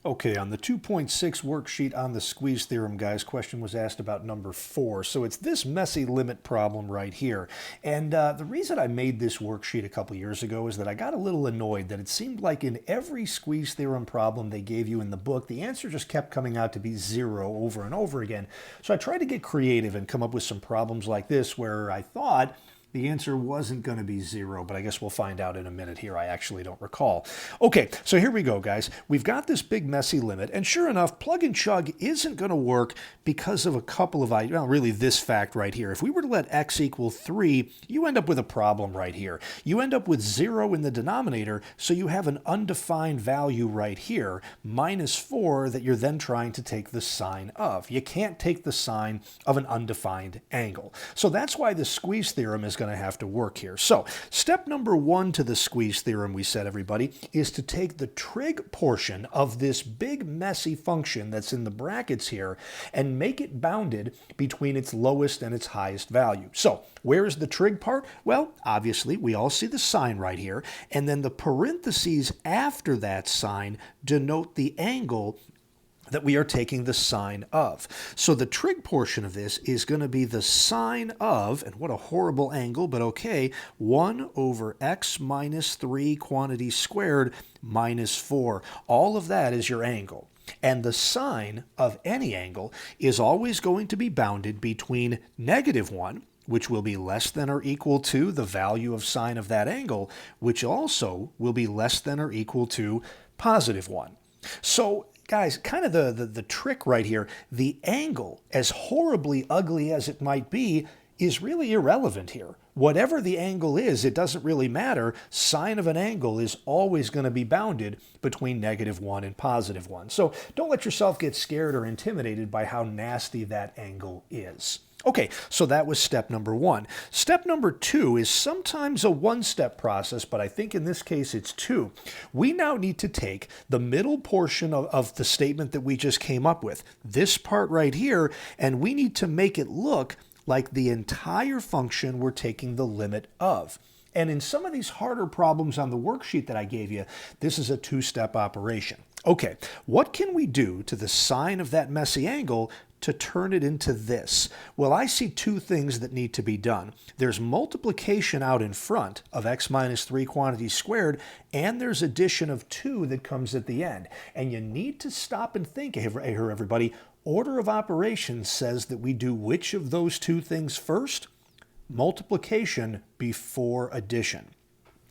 Okay, on the 2.6 worksheet on the squeeze theorem, guys, question was asked about number 4. So it's this messy limit problem right here. And the reason I made this worksheet a couple years ago is that I got a little annoyed that it seemed like in every squeeze theorem problem they gave you in the book, the answer just kept coming out to be 0 over and over again. So I tried to get creative and come up with some problems like this where I thought the answer wasn't going to be 0, but I guess we'll find out in a minute here. I actually don't recall. Okay, so here we go, guys. We've got this big messy limit, and sure enough, plug and chug isn't going to work because of a couple of, well, really this fact right here. If we were to let x equal 3, you end up with a problem right here. You end up with 0 in the denominator, so you have an undefined value right here, minus 4, that you're then trying to take the sine of. You can't take the sine of an undefined angle. So that's why the squeeze theorem is going to have to work here. So step number 1 to the squeeze theorem, we said, everybody, is to take the trig portion of this big messy function that's in the brackets here and make it bounded between its lowest and its highest value. So where is the trig part? Well, obviously we all see the sign right here, and then the parentheses after that sign denote the angle that we are taking the sine of. So the trig portion of this is going to be the sine of, and what a horrible angle, but okay, 1 over x minus 3 quantity squared minus 4. All of that is your angle. And the sine of any angle is always going to be bounded between -1, which will be less than or equal to the value of sine of that angle, which also will be less than or equal to +1. So guys, kind of the trick right here, the angle, as horribly ugly as it might be, is really irrelevant here. Whatever the angle is, it doesn't really matter. Sine of an angle is always going to be bounded between -1 and +1. So don't let yourself get scared or intimidated by how nasty that angle is. Okay, so that was step number 1. Step number 2 is sometimes a one-step process, but I think in this case it's 2. We now need to take the middle portion of the statement that we just came up with, this part right here, and we need to make it look like the entire function we're taking the limit of. And in some of these harder problems on the worksheet that I gave you, this is a 2-step operation. Okay, what can we do to the sine of that messy angle to turn it into this? Well, I see 2 things that need to be done. There's multiplication out in front of x minus 3 quantity squared, and there's addition of 2 that comes at the end. And you need to stop and think here, everybody. Order of operations says that we do which of those 2 things first? Multiplication before addition.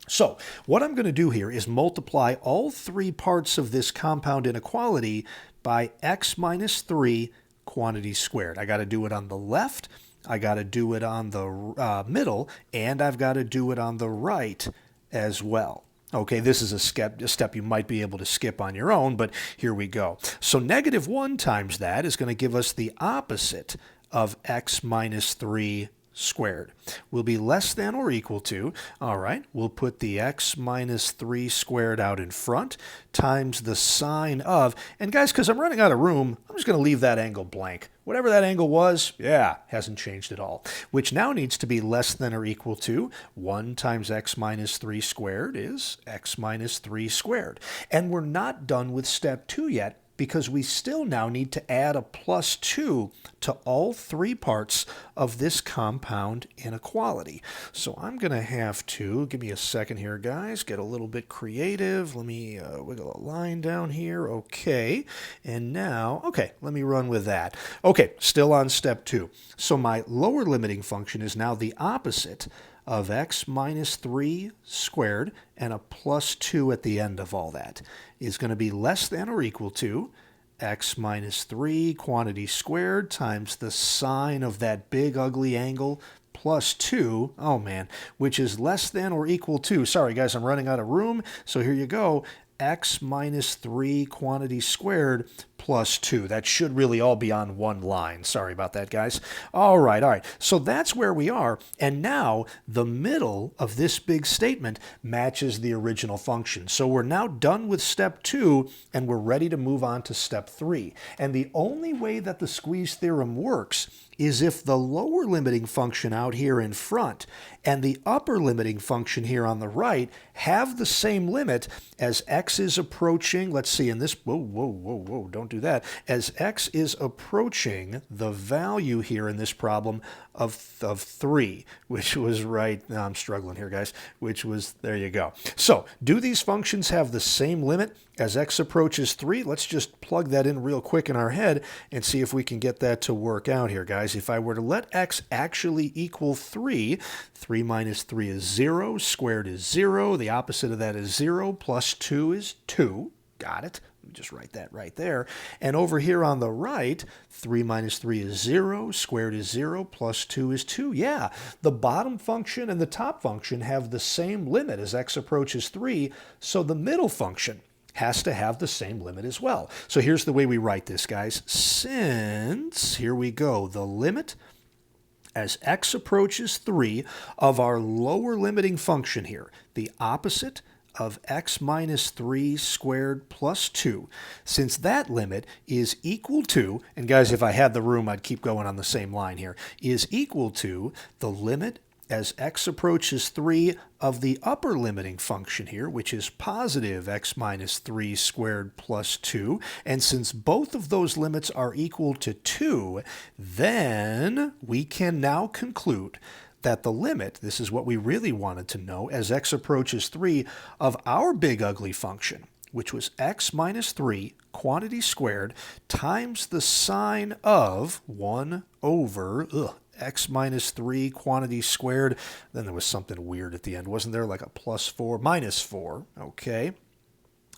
So what I'm going to do here is multiply all 3 parts of this compound inequality by x minus 3 quantity squared. I got to do it on the left, I got to do it on the middle, and I've got to do it on the right as well. Okay, this is a step you might be able to skip on your own, but here we go. So -1 times that is going to give us the opposite of x minus 3 squared. Will be less than or equal to, all right, we'll put the x minus 3 squared out in front times the sine of, and guys, because I'm running out of room, I'm just going to leave that angle blank. Whatever that angle was, yeah, hasn't changed at all, which now needs to be less than or equal to 1 times x minus 3 squared is x minus 3 squared. And we're not done with step 2 yet, because we still now need to add a +2 to all 3 parts of this compound inequality. So I'm going to have to, give me a second here, guys, get a little bit creative. Let me wiggle a line down here. Okay, and now, okay, let me run with that. Okay, still on step 2. So my lower limiting function is now the opposite of x minus 3 squared, and a +2 at the end of all that is going to be less than or equal to x minus 3 quantity squared times the sine of that big ugly angle +2, oh man, which is less than or equal to, sorry guys, I'm running out of room, so here you go, x minus 3 quantity squared +2. That should really all be on one line. Sorry about that, guys. All right. So that's where we are. And now the middle of this big statement matches the original function. So we're now done with step 2, and we're ready to move on to step 3. And the only way that the squeeze theorem works is if the lower limiting function out here in front and the upper limiting function here on the right have the same limit as x is approaching, let's see, in this, whoa, don't do that, as x is approaching the value here in this problem of 3, which was right, now I'm struggling here, guys, which was, there you go. So, do these functions have the same limit as x approaches 3? Let's just plug that in real quick in our head and see if we can get that to work out here, guys. If I were to let x actually equal 3, 3 minus 3 is 0, squared is 0, the opposite of that is 0, plus 2 is 2. Got it. Let me just write that right there. And over here on the right, 3 minus 3 is 0, squared is 0, plus 2 is 2. Yeah, the bottom function and the top function have the same limit as x approaches 3, so the middle function has to have the same limit as well. So here's the way we write this, guys. Since, here we go, the limit as x approaches 3 of our lower limiting function here, the opposite of x minus 3 squared plus 2, since that limit is equal to, and guys, if I had the room, I'd keep going on the same line here, is equal to the limit as x approaches 3 of the upper limiting function here, which is positive x minus 3 squared plus 2. And since both of those limits are equal to 2, then we can now conclude that the limit, this is what we really wanted to know, as x approaches 3 of our big ugly function, which was x minus 3 quantity squared times the sine of 1 over x minus 3 quantity squared. Then there was something weird at the end, wasn't there? Like a plus 4, minus 4. Okay.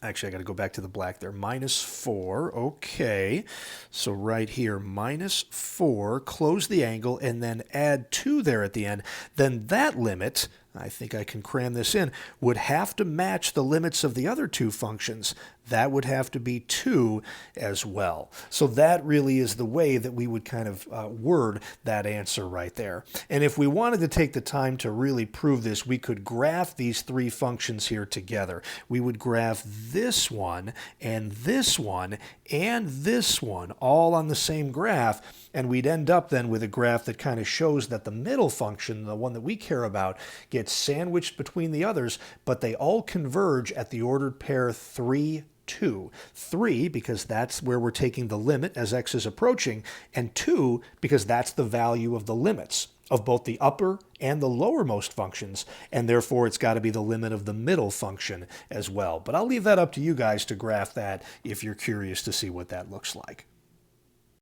Actually, I got to go back to the black there. Minus 4. Okay. So right here, minus 4. Close the angle and then add 2 there at the end. Then that limit, I think I can cram this in, would have to match the limits of the other two functions. That would have to be 2 as well. So that really is the way that we would kind of word that answer right there. And if we wanted to take the time to really prove this, we could graph these three functions here together. We would graph this one and this one and this one all on the same graph, and we'd end up then with a graph that kind of shows that the middle function, the one that we care about, gets sandwiched between the others, but they all converge at the ordered pair 3, 2. 3 because that's where we're taking the limit as x is approaching, and 2 because that's the value of the limits of both the upper and the lowermost functions, and therefore it's got to be the limit of the middle function as well. But I'll leave that up to you guys to graph that if you're curious to see what that looks like.